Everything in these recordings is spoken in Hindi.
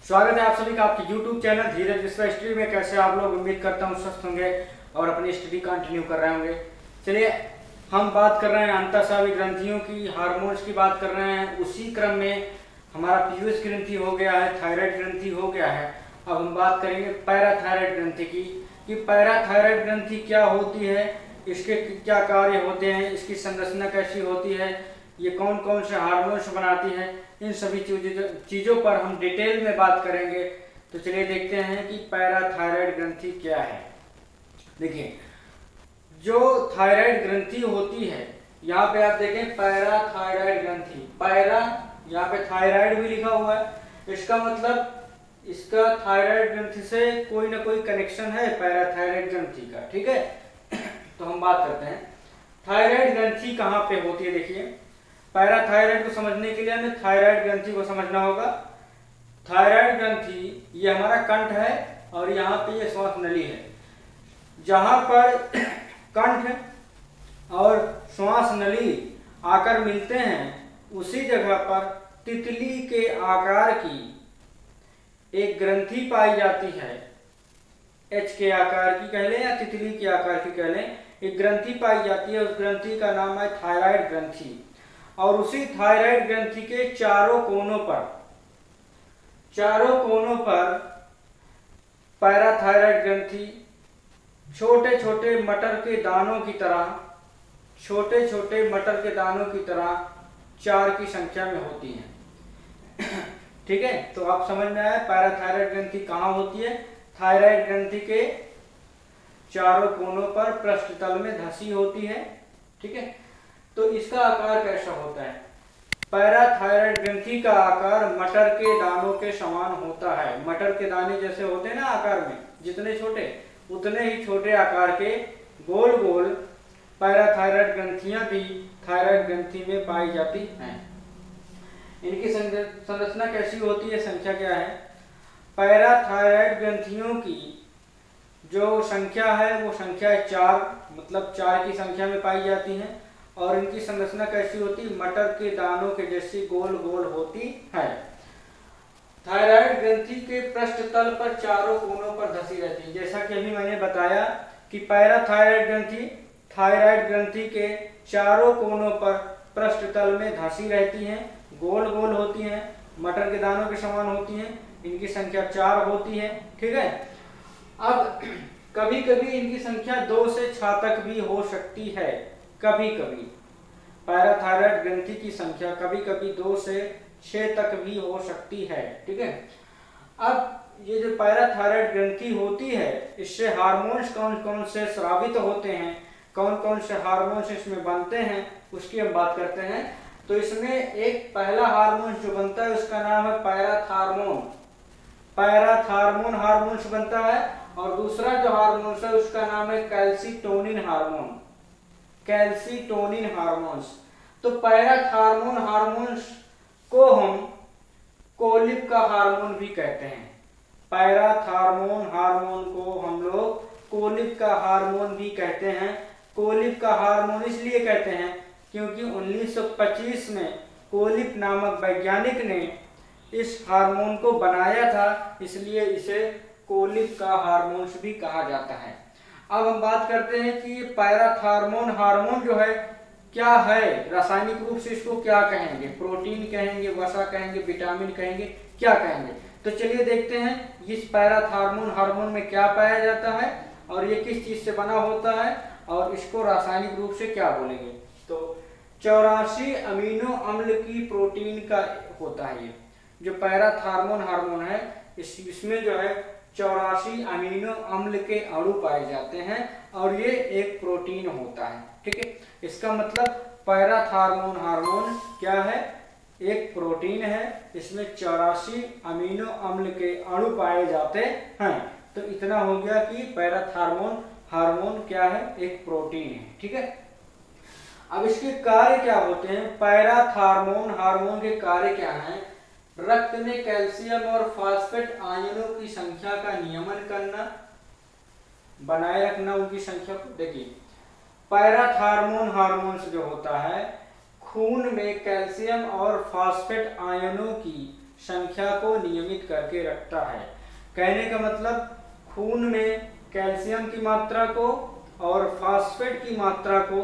स्वागत है आप सभी का आपके YouTube चैनल धीरज विश्वा स्टडी में। कैसे आप लोग, उम्मीद करता हूँ स्वस्थ होंगे और अपनी स्टडी कंटिन्यू कर रहे होंगे। चलिए हम बात कर रहे हैं अंतःस्रावी ग्रंथियों की, हार्मोन्स की बात कर रहे हैं। उसी क्रम में हमारा पीयूष ग्रंथि हो गया है, थायराइड ग्रंथि हो गया है। अब हम बात करेंगे पैराथायराइड ग्रंथि की कि पैराथायराइड ग्रंथि क्या होती है, इसके क्या कार्य होते हैं, इसकी संरचना कैसी होती है, ये कौन कौन से हार्मोन्स बनाती है, इन सभी चीज़ों पर हम डिटेल में बात करेंगे। तो चलिए देखते हैं कि पैराथायराइड ग्रंथि क्या है। देखिए, जो थायराइड ग्रंथि होती है, यहाँ पे आप देखें पैराथायराइड ग्रंथि, पैरा यहाँ पे थायराइड भी लिखा हुआ है। इसका मतलब इसका थायराइड ग्रंथि से कोई ना कोई कनेक्शन है पैराथायराइड ग्रंथि का, ठीक है। तो हम बात करते हैं थायराइड ग्रंथि कहाँ पे होती है। देखिए, पैराथायराइड को समझने के लिए हमें थायराइड ग्रंथि को समझना होगा। थायराइड ग्रंथि ये हमारा कंठ है और यहाँ पे ये श्वास नली है। जहां पर कंठ और श्वास नली आकर मिलते हैं, उसी जगह पर तितली के आकार की एक ग्रंथि पाई जाती है। एच के आकार की कह लें या तितली के आकार की कह लें, एक ग्रंथि पाई जाती है। उस ग्रंथि का नाम है थायराइड ग्रंथि। और उसी थायराइड ग्रंथि के चारों कोनों पर पैराथायराइड ग्रंथि छोटे छोटे मटर के दानों की तरह 4 की संख्या में होती हैं। ठीक है, तो आप समझ में आया पैराथायराइड ग्रंथि कहाँ होती है। थायराइड ग्रंथि के चारों कोनों पर पृष्ठतल में धसी होती है। ठीक है, तो इसका आकार कैसा होता है। पैराथायराइड ग्रंथि का आकार मटर के दानों के समान होता है। मटर के दाने जैसे होते हैं ना आकार में, जितने छोटे उतने ही छोटे आकार के गोल गोल पैराथायराइड ग्रंथियां भी थायराइड ग्रंथि में पाई जाती हैं। इनकी संरचना कैसी होती है, संख्या क्या है। पैराथायराइड ग्रंथियों की जो संख्या है वो संख्या 4, मतलब 4 की संख्या में पाई जाती है। और इनकी संरचना कैसी होती, मटर के दानों के जैसी गोल गोल होती है। थायराइड ग्रंथि के पृष्ठतल पर चारों कोनों पर धसी रहती है। जैसा कि अभी मैंने बताया कि पैराथायराइड ग्रंथि थायराइड ग्रंथि के चारों कोनों पर पृष्ठतल में धसी रहती हैं, गोल गोल होती हैं, मटर के दानों के समान होती हैं। इनकी संख्या 4 होती है। ठीक है, अब कभी कभी इनकी संख्या 2 से 6 तक भी हो सकती है। कभी कभी पैराथायराइड ग्रंथि की संख्या कभी कभी 2 से 6 तक भी हो सकती है। ठीक है, अब ये जो पैराथायराइड ग्रंथि होती है, इससे हार्मोन्स कौन कौन से स्रावित होते हैं, कौन कौन से हार्मोन्स इसमें बनते हैं, उसकी हम बात करते हैं। तो इसमें एक पहला हार्मोन जो बनता है उसका नाम है पैराथार्मोन। पैराथार्मोन हार्मोन्स बनता है। और दूसरा जो हार्मोन्स है उसका नाम है कैल्सीटोनिन हार्मोन। Calcitonin hormones. तो पैराथार्मोन हार्मोन्स को हम कोलिप का हार्मोन भी कहते हैं। पैराथार्मोन हार्मोन को हम लोग कोलिप का हार्मोन भी कहते हैं। कोलिप का हार्मोन इसलिए कहते हैं क्योंकि 1925 में कोलिप नामक वैज्ञानिक ने इस हार्मोन को बनाया था, इसलिए इसे कोलिप का हार्मोन भी कहा जाता है। अब हम बात करते हैं कि ये पैराथार्मोन हार्मोन जो है क्या है, रासायनिक रूप से इसको क्या कहेंगे, प्रोटीन कहेंगे, वसा कहेंगे, विटामिन कहेंगे, क्या कहेंगे। तो चलिए देखते हैं इस पैराथार्मोन हार्मोन में क्या पाया जाता है और ये किस चीज से बना होता है और इसको रासायनिक रूप से क्या बोलेंगे। तो 84 अमीनो अम्ल की प्रोटीन का होता है। ये जो पैराथार्मोन हार्मोन है, इसमें जो है 84 अमीनो अम्ल के अणु पाए जाते हैं और ये एक प्रोटीन होता है। ठीक है, इसका मतलब पैराथार्मोन हार्मोन क्या है, एक प्रोटीन है। इसमें 84 अमीनो अम्ल के अणु पाए जाते हैं। तो इतना हो गया कि पैराथार्मोन हार्मोन क्या है, एक प्रोटीन है। ठीक है, अब इसके कार्य क्या होते हैं। पैराथार्मोन हार्मोन के कार्य क्या हैं। रक्त में कैल्शियम और फास्फेट आयनों की संख्या का नियमन करना, बनाए रखना उनकी संख्या को। देखिए, पैराथार्मोन हार्मोन जो होता है, खून में कैल्शियम और फास्फेट आयनों की संख्या को नियमित करके रखता है। कहने का मतलब खून में कैल्शियम की मात्रा को और फास्फेट की मात्रा को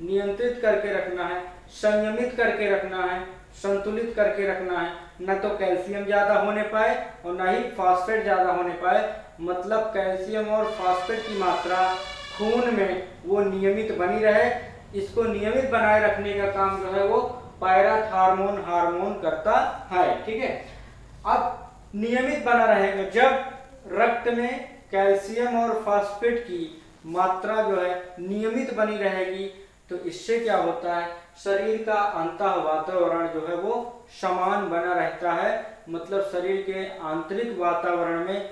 नियंत्रित करके रखना है, संयमित करके रखना है, संतुलित करके रखना है। न तो कैल्शियम ज्यादा होने पाए और न ही फास्फेट ज्यादा होने पाए। मतलब कैल्शियम और फास्फेट की मात्रा खून में वो नियमित बनी रहे। इसको नियमित बनाए रखने का काम जो है वो पायराथार्मोन हार्मोन करता है। ठीक है, अब नियमित बना रहेगा जब रक्त में कैल्शियम और फास्फेट की मात्रा जो है नियमित बनी रहेगी तो इससे क्या होता है, शरीर का अंतः वातावरण जो है वो समान बना रहता है। मतलब शरीर के आंतरिक वातावरण में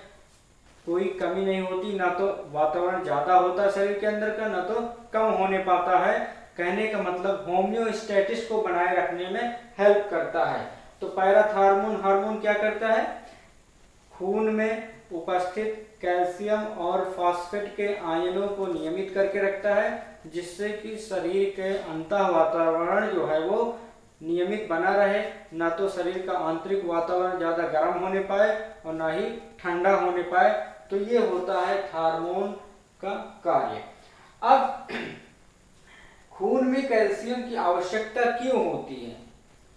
कोई कमी नहीं होती, ना तो वातावरण ज्यादा होता है शरीर के अंदर का, ना तो कम होने पाता है। कहने का मतलब होम्योस्टेटिस को बनाए रखने में हेल्प करता है। तो पायराथार्मोन हार्मोन क्या करता है, खून में उपस्थित कैल्शियम और फास्फेट के आयनों को नियमित करके रखता है, जिससे कि शरीर के अंतः वातावरण जो है वो नियमित बना रहे। ना तो शरीर का आंतरिक वातावरण ज्यादा गर्म होने पाए और ना ही ठंडा होने पाए। तो ये होता है हार्मोन का कार्य। अब खून में कैल्शियम की आवश्यकता क्यों होती है,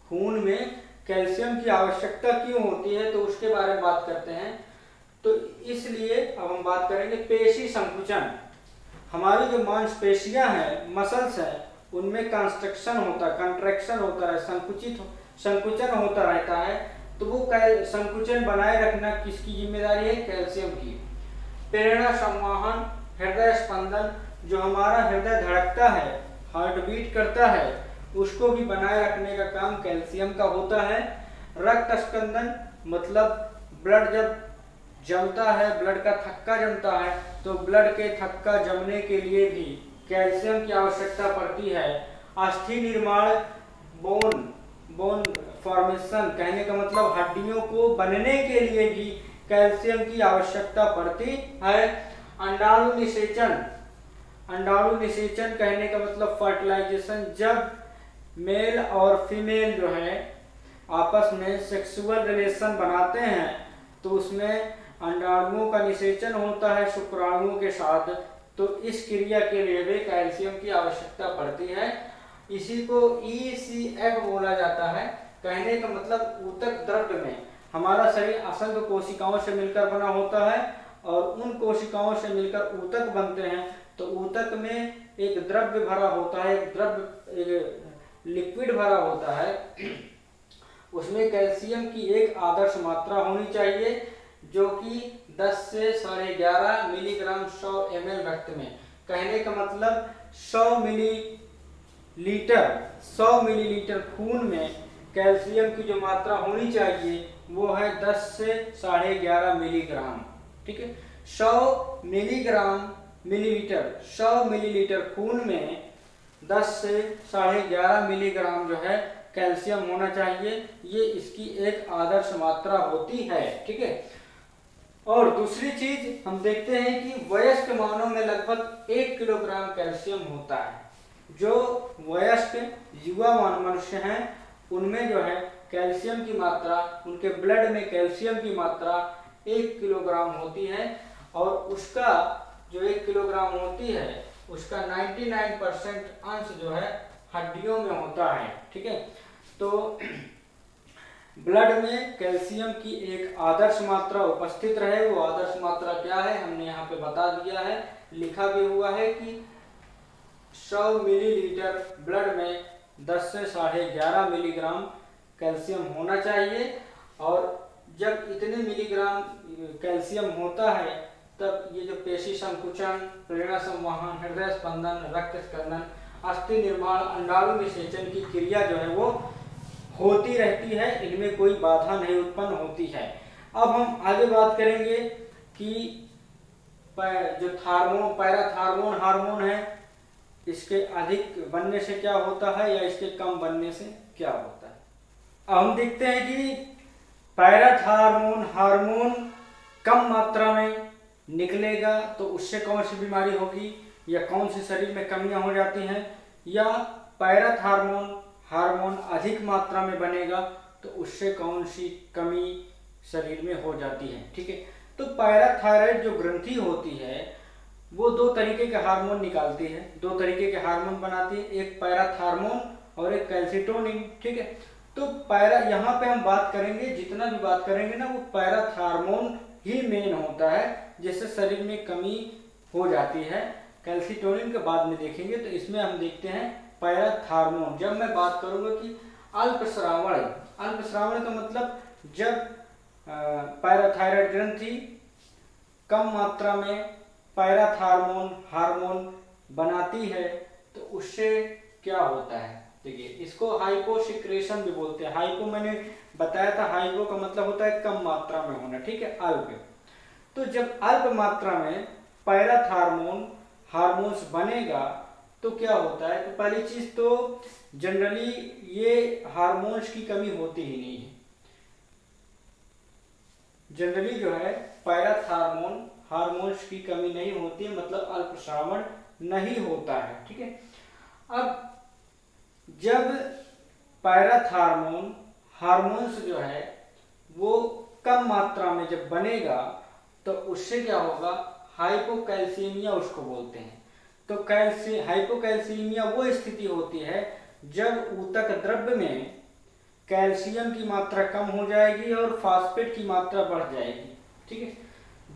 खून में कैल्शियम की आवश्यकता क्यों होती है, तो उसके बारे में बात करते हैं। तो इसलिए अब हम बात करेंगे पेशी संकुचन। हमारी जो मांसपेशियां हैं, मसल्स हैं, उनमें कंस्ट्रक्शन होता है, कंट्रैक्शन होता है, संकुचन होता रहता है। तो वो संकुचन बनाए रखना किसकी जिम्मेदारी है, कैल्शियम की। प्रेरणा संवहन, हृदय स्पंदन, जो हमारा हृदय धड़कता है, हार्ट बीट करता है, उसको भी बनाए रखने का काम कैल्शियम का होता है। रक्त स्पंदन मतलब ब्लड जब जमता है, ब्लड का थक्का जमता है, तो ब्लड के थक्का जमने के लिए भी कैल्शियम की आवश्यकता पड़ती है। अस्थि निर्माण, बोन फॉर्मेशन, कहने का मतलब हड्डियों को बनने के लिए भी कैल्शियम की आवश्यकता पड़ती है। अंडाणु निषेचन, अंडाणु निषेचन कहने का मतलब फर्टिलाइजेशन, जब मेल और फीमेल जो है आपस में सेक्सुअल रिलेशन बनाते हैं तो उसमें अंडाणुओं का निषेचन होता है शुक्राणुओं के साथ। तो इस क्रिया के लिए भी कैल्शियम की आवश्यकता पड़ती है। इसी को ECF बोला जाता है। कहने का मतलब ऊतक द्रव्य में, हमारा शरीर असंख्य कोशिकाओं से मिलकर बना होता है और उन कोशिकाओं से मिलकर ऊतक बनते हैं। तो ऊतक में एक द्रव्य भरा होता है, एक लिक्विड भरा होता है, उसमें कैल्शियम की एक आदर्श मात्रा होनी चाहिए जो कि 10 से 11.5 मिलीग्राम 100 ml रक्त में। कहने का मतलब 100 मिलीलीटर खून में कैल्शियम की जो मात्रा होनी चाहिए वो है 10 से 11.5 मिलीग्राम। ठीक है, 100 मिलीलीटर खून में 10 से 11.5 मिलीग्राम जो है कैल्शियम होना चाहिए। ये इसकी एक आदर्श मात्रा होती है। ठीक है, और दूसरी चीज हम देखते हैं कि वयस्क मानव में लगभग 1 किलोग्राम कैल्शियम होता है। जो वयस्क युवा मनुष्य हैं उनमें जो है कैल्शियम की मात्रा, उनके ब्लड में कैल्शियम की मात्रा 1 किलोग्राम होती है और उसका जो 1 किलोग्राम होती है उसका 99% अंश जो है हड्डियों में होता है। ठीक है, तो ब्लड में कैल्शियम की एक आदर्श मात्रा उपस्थित रहे। वो आदर्श मात्रा क्या है हमने यहाँ पे बता दिया है, लिखा भी हुआ है कि 100 मिलीलीटर ब्लड में 10 से 11.5 मिलीग्राम कैल्शियम होना चाहिए। और जब इतने मिलीग्राम कैल्शियम होता है तब ये जो पेशी संकुचन, प्रेरणा संवहन, हृदय स्पंदन, रक्त स्पंदन, अस्थि निर्माण, अंडाणु निषेचन की क्रिया जो है वो होती रहती है, इनमें कोई बाधा नहीं उत्पन्न होती है। अब हम आगे बात करेंगे कि जो पैराथार्मोन हार्मोन है इसके अधिक बनने से क्या होता है या इसके कम बनने से क्या होता है। अब हम देखते हैं कि पैराथार्मोन हार्मोन कम मात्रा में निकलेगा तो उससे कौन सी बीमारी होगी या कौन सी शरीर में कमियां हो जाती हैं, या पैराथार्मोन हार्मोन अधिक मात्रा में बनेगा तो उससे कौन सी कमी शरीर में हो जाती है। ठीक है, तो पैराथायराइड जो ग्रंथि होती है वो दो तरीके के हार्मोन निकालती है, दो तरीके के हार्मोन बनाती है, एक पैराथार्मोन और एक कैल्सिटोनिन। ठीक है, तो यहाँ पे हम बात करेंगे, जितना भी बात करेंगे ना वो पैराथार्मोन ही मेन होता है जिससे शरीर में कमी हो जाती है। कैल्सिटोनिन के बाद में देखेंगे। तो इसमें हम देखते हैं पैराथार्मोन। जब मैं बात करूंगा कि अल्पस्रावण, अल्पस्रावण का मतलब जब पैराथायराइड ग्रंथि कम मात्रा में पैराथार्मोन हार्मोन बनाती है तो उससे क्या होता है। देखिए, इसको हाइपोसिक्रेशन भी बोलते हैं। हाइपो मैंने बताया था, हाइपो का मतलब होता है कम मात्रा में होना। ठीक है, अल्प। तो जब अल्प मात्रा में पैराथार्मोन हार्मोन्स बनेगा तो क्या होता है। तो पहली चीज तो जनरली ये हार्मोन्स की कमी होती ही नहीं है। जनरली जो है पैराथार्मोन हार्मोन्स की कमी नहीं होती है, मतलब अल्पस्रावण नहीं होता है। ठीक है, अब जब पैराथार्मोन हार्मोन्स जो है वो कम मात्रा में जब बनेगा तो उससे क्या होगा, हाइपोकैल्सीमिया उसको बोलते हैं। तो हाइपोकैल्सीमिया वो स्थिति होती है जब ऊतक द्रव्य में कैल्शियम की मात्रा कम हो जाएगी और फास्फेट की मात्रा बढ़ जाएगी। ठीक है,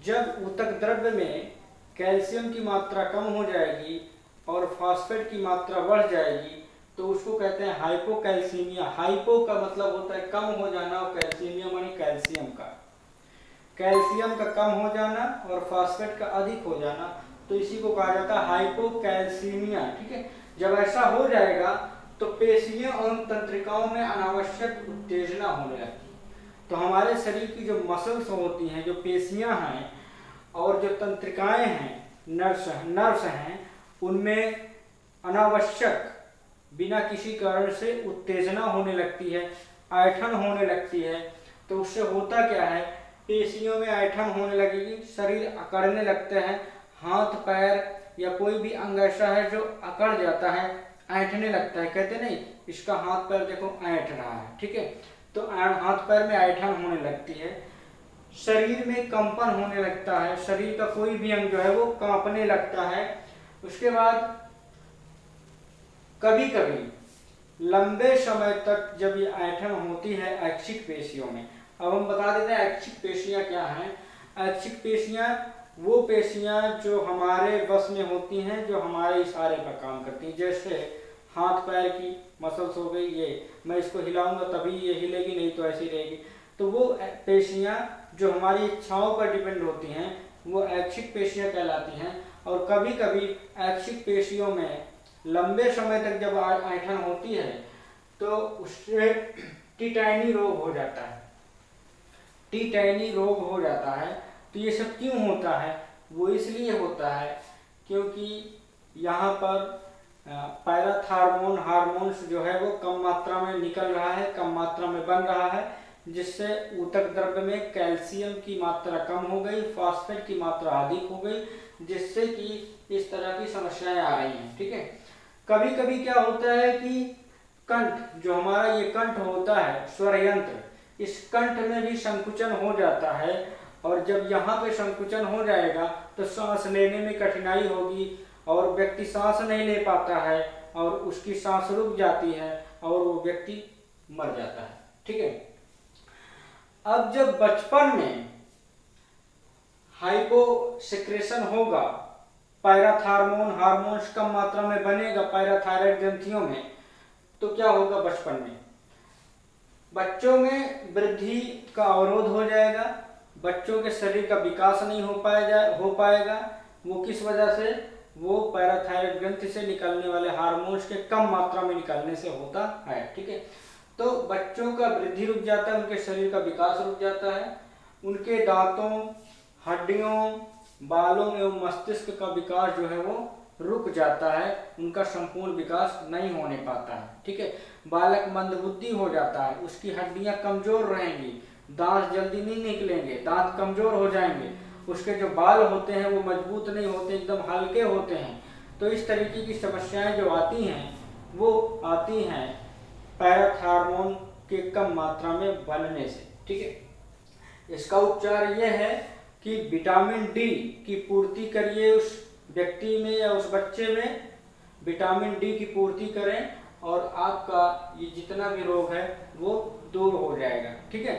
जब ऊतक द्रव्य में कैल्शियम की मात्रा कम हो जाएगी और फास्फेट की मात्रा बढ़ जाएगी तो उसको कहते हैं हाइपोकैल्सीमिया। हाइपो का मतलब होता है कम हो जाना और कैल्सीमिया माने कैल्शियम का कम हो जाना और फास्फेट का अधिक हो जाना, तो इसी को कहा जाता है हाइपोकैल्सीमिया। ठीक है, जब ऐसा हो जाएगा तो पेशियों और तंत्रिकाओं में अनावश्यक उत्तेजना होने लगती है। तो हमारे शरीर की जो मसल्स होती हैं, जो पेशियां हैं और जो तंत्रिकाएं हैं, नर्व्स हैं, उनमें अनावश्यक बिना किसी कारण से उत्तेजना होने लगती है, ऐंठन होने लगती है। तो उससे होता क्या है, पेशियों में ऐंठन होने लगेगी, शरीर अकड़ने लगते हैं, हाथ पैर या कोई भी अंग ऐसा है जो अकड़ जाता है, ऐंठने लगता है। कहते नहीं इसका हाथ पैर देखो ऐंठ रहा है। ठीक है, तो हाथ पैर में ऐंठन होने लगती है, शरीर में कंपन होने लगता है, शरीर का कोई भी अंग जो है वो कांपने लगता है। उसके बाद कभी कभी लंबे समय तक जब ये ऐंठन होती है ऐच्छिक पेशियों में। अब हम बता देते हैं ऐच्छिक पेशियां क्या हैं। ऐच्छिक पेशियां वो पेशियां जो हमारे बस में होती हैं, जो हमारे इशारे पर काम करती हैं। जैसे हाथ पैर की मसल्स हो गई, ये मैं इसको हिलाऊंगा तभी ये हिलेगी, नहीं तो ऐसी रहेगी। तो वो पेशियां जो हमारी इच्छाओं पर डिपेंड होती हैं वो ऐच्छिक पेशियां कहलाती हैं। और कभी कभी ऐच्छिक पेशियों में लंबे समय तक जब ऐंठन होती है तो उससे टिटैनी रोग हो जाता है। टिटैनी रोग हो जाता है। तो ये सब क्यों होता है, वो इसलिए होता है क्योंकि यहाँ पर पैराथार्मोन हार्मोन्स जो है वो कम मात्रा में निकल रहा है, कम मात्रा में बन रहा है, जिससे ऊतक द्रव्य में कैल्शियम की मात्रा कम हो गई, फास्फेट की मात्रा अधिक हो गई, जिससे कि इस तरह की समस्याएं आ रही हैं। ठीक है, कभी कभी क्या होता है कि कंठ, जो हमारा ये कंठ होता है स्वर यंत्र, इस कंठ में भी संकुचन हो जाता है। और जब यहाँ पे संकुचन हो जाएगा तो सांस लेने में कठिनाई होगी और व्यक्ति सांस नहीं ले पाता है और उसकी सांस रुक जाती है और वो व्यक्ति मर जाता है। ठीक है, अब जब बचपन में हाइपोसेक्रेशन होगा, पैराथार्मोन हार्मोन्स कम मात्रा में बनेगा पैराथायराइड ग्रंथियों में, तो क्या होगा बचपन में, बच्चों में वृद्धि का अवरोध हो जाएगा, बच्चों के शरीर का विकास नहीं हो पाएगा। वो किस वजह से, वो पैराथायराइड ग्रंथि से निकलने वाले हार्मोन्स के कम मात्रा में निकलने से होता है। ठीक है, तो बच्चों का वृद्धि रुक जाता है, उनके शरीर का विकास रुक जाता है, उनके दांतों, हड्डियों, बालों एवं मस्तिष्क का विकास जो है वो रुक जाता है, उनका संपूर्ण विकास नहीं होने पाता है। ठीक है, बालक मंदबुद्धि हो जाता है, उसकी हड्डियां कमजोर रहेंगी, दांत जल्दी नहीं निकलेंगे, दांत कमजोर हो जाएंगे, उसके जो बाल होते हैं वो मजबूत नहीं होते, एकदम हल्के होते हैं। तो इस तरीके की समस्याएं जो आती हैं वो आती हैं पैराथार्मोन के कम मात्रा में बनने से। ठीक है, इसका उपचार यह है कि विटामिन डी की पूर्ति करिए, उस व्यक्ति में या उस बच्चे में विटामिन डी की पूर्ति करें और आपका ये जितना भी रोग है वो दूर हो जाएगा। ठीक है,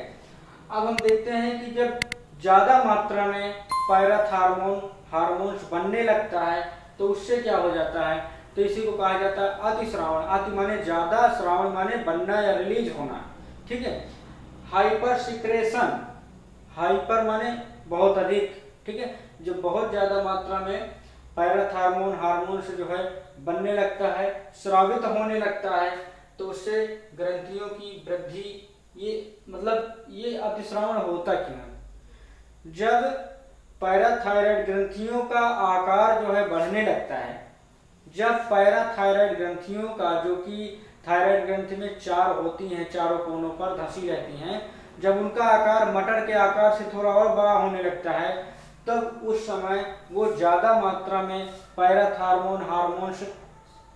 अब हम देखते हैं कि जब ज्यादा मात्रा में पैराथार्मोन हार्मोन्स बनने लगता है तो उससे क्या हो जाता है, तो इसी को कहा जाता है अतिस्रावण। अति माने ज्यादा, श्रावण माने बनना या रिलीज होना। ठीक है, हाइपर सिक्रेशन, हाइपर माने बहुत अधिक। ठीक है, जो बहुत ज्यादा मात्रा में पैराथार्मोन हार्मोन्स जो है बनने लगता है, स्रावित होने लगता है, तो उससे ग्रंथियों की वृद्धि, ये मतलब ये अतिस्रावण होता क्यों है? जब पैराथायराइड ग्रंथियों का आकार जो है बढ़ने लगता है, जब पैराथायराइड ग्रंथियों का, जो कि थायराइड ग्रंथि में 4 होती हैं, चारों कोनों पर धंसी रहती हैं, जब उनका आकार मटर के आकार से थोड़ा और बड़ा होने लगता है, तब उस समय वो ज्यादा मात्रा में पैराथार्मोन हार्मोन्स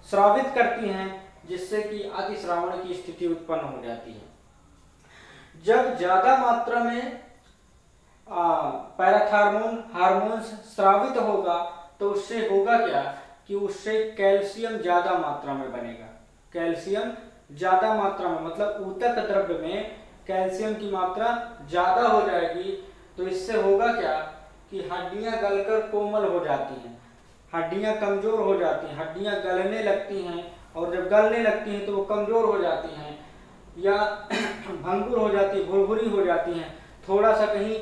स्रावित करती हैं, जिससे कि अतिस्रावण की स्थिति उत्पन्न हो जाती है। जब ज्यादा मात्रा में पैराथार्मोन हार्मोन्स स्रावित होगा तो उससे होगा क्या कि उससे कैल्शियम ज्यादा मात्रा में बनेगा। कैल्शियम ज्यादा मात्रा में मतलब ऊतक द्रव्य में कैल्शियम की मात्रा ज्यादा हो जाएगी, तो इससे होगा क्या कि हड्डियां गलकर कोमल हो जाती हैं, हड्डियां कमजोर हो जाती हैं, हड्डियां गलने लगती हैं, और जब गलने लगती हैं तो वो कमजोर हो जाती हैं या भंगुर हो जाती है, भुरभुरी हो जाती हैं। थोड़ा सा कहीं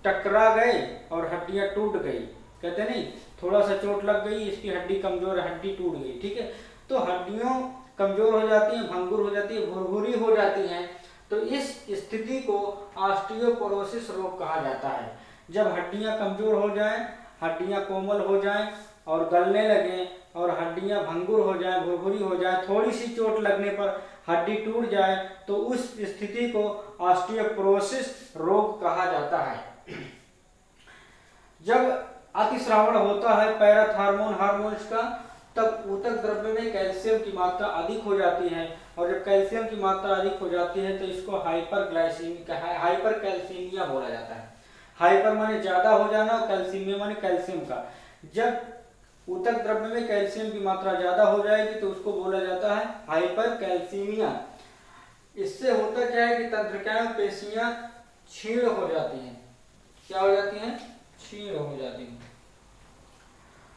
टकरा गए और हड्डियां टूट गई, कहते नहीं, थोड़ा सा चोट लग गई, इसकी हड्डी कमजोर है, हड्डी टूट गई। ठीक है, तो हड्डियों कमजोर हो जाती हैं, भंगुर हो जाती है, भुरभुरी हो जाती हैं। तो इस स्थिति को ऑस्टियोपोरोसिस रोग कहा जाता है। जब हड्डियां कमजोर हो जाएं, हड्डियां कोमल हो जाएं और गलने लगें और हड्डियां भंगुर हो जाएं, भुरभुरी हो जाएं, थोड़ी सी चोट लगने पर हड्डी टूट जाए, तो उस स्थिति को ऑस्टियोपोरोसिस रोग कहा जाता है। जब अतिस्रावण होता है पैराथार्मोन हार्मोन्स का, तब ऊतक द्रव्य में कैल्शियम की मात्रा अधिक हो जाती है, और जब कैल्शियम की मात्रा अधिक हो जाती है तो इसको हाइपरग्लाइसीमिया, हाइपर कैल्सीमिया बोला जाता है। हाइपर माने ज्यादा हो जाना, कैल्सीमिया माने कैल्शियम का। जब ऊतक द्रव्य में कैल्शियम की मात्रा ज्यादा हो जाएगी तो उसको बोला जाता है हाइपर कैल्सीमिया। इससे होता क्या है कि तंत्रिकाएं, पेशियां क्षीण हो जाती हैं। क्या हो जाती हैं? क्षीण हो जाती हैं।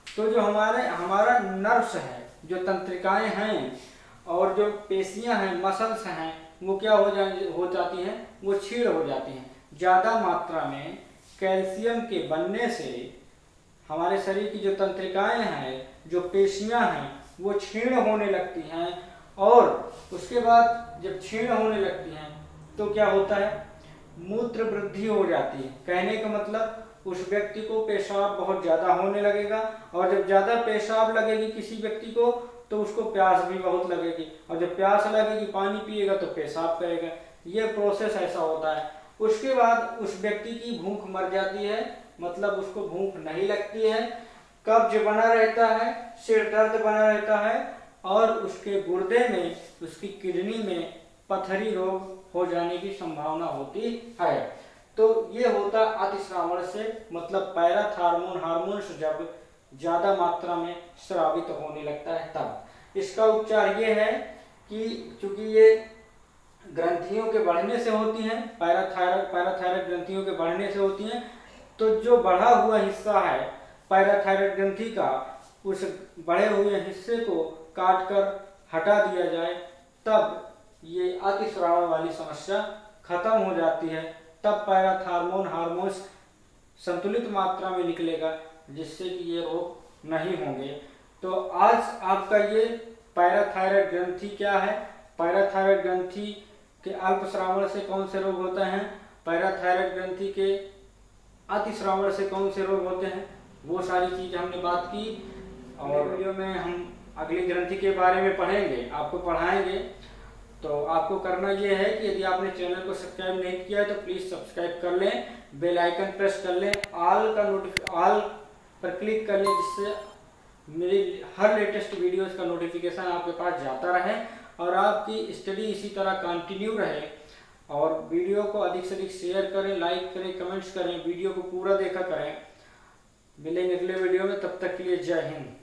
तो जो हमारा नर्व्स है, जो तंत्रिकाएं हैं और जो पेशियां हैं, मसल्स हैं, वो क्या हो जाती हैं? वो क्षीण हो जाती हैं। ज्यादा मात्रा में कैल्शियम के बनने से हमारे शरीर की जो तंत्रिकाएं हैं, जो पेशियां हैं, वो क्षीण होने लगती हैं, और उसके बाद जब क्षीण होने लगती हैं तो क्या होता है? मूत्र वृद्धि हो जाती है। कहने का मतलब उस व्यक्ति को पेशाब बहुत ज्यादा होने लगेगा, और जब ज्यादा पेशाब लगेगी किसी व्यक्ति को तो उसको प्यास भी बहुत लगेगी, और जब प्यास लगेगी, पानी पिएगा तो पेशाब करेगा। ये प्रोसेस ऐसा होता है। उसके बाद उस व्यक्ति की भूख मर जाती है, मतलब उसको भूख नहीं लगती है, कब्ज बना रहता है, सिर दर्द बना रहता है, और उसके गुर्दे में, उसकी किडनी में पथरी रोग हो जाने की संभावना होती है। तो ये होता अतिस्रावण से, मतलब पैराथार्मोन हार्मोन्स जब ज्यादा मात्रा में स्रावित होने लगता है तब। इसका उपचार ये है कि चूंकि ये ग्रंथियों के बढ़ने से होती हैं, पैराथायराइड ग्रंथियों के बढ़ने से होती हैं, तो जो बढ़ा हुआ हिस्सा है पैराथायराइड ग्रंथि का, उस बढ़े हुए हिस्से को काटकर हटा दिया जाए, तब ये अतिस्रावण वाली समस्या खत्म हो जाती है। तब पैराथार्मोन हार्मोन्स संतुलित मात्रा में निकलेगा, जिससे कि ये रोग नहीं होंगे। तो आज आपका ये पैराथायराइड ग्रंथि क्या है, पैराथायराइड ग्रंथि के अल्पस्रावण से कौन से रोग होते हैं, पैराथायराइड ग्रंथि के अतिस्रावण से कौन से रोग होते हैं, वो सारी चीज हमने बात की। और वीडियो में हम अगली ग्रंथि के बारे में पढ़ेंगे, आपको पढ़ाएंगे। तो आपको करना ये है कि यदि आपने चैनल को सब्सक्राइब नहीं किया है तो प्लीज सब्सक्राइब कर लें, बेल आइकन प्रेस कर लें, ऑल पर क्लिक कर लें, जिससे मेरी हर लेटेस्ट वीडियोस का नोटिफिकेशन आपके पास जाता रहे और आपकी स्टडी इसी तरह कंटिन्यू रहे। और वीडियो को अधिक से अधिक शेयर करें, लाइक करें, कमेंट्स करें, वीडियो को पूरा देखा करें। मिलेंगे अगले वीडियो में, तब तक के लिए जय हिंद।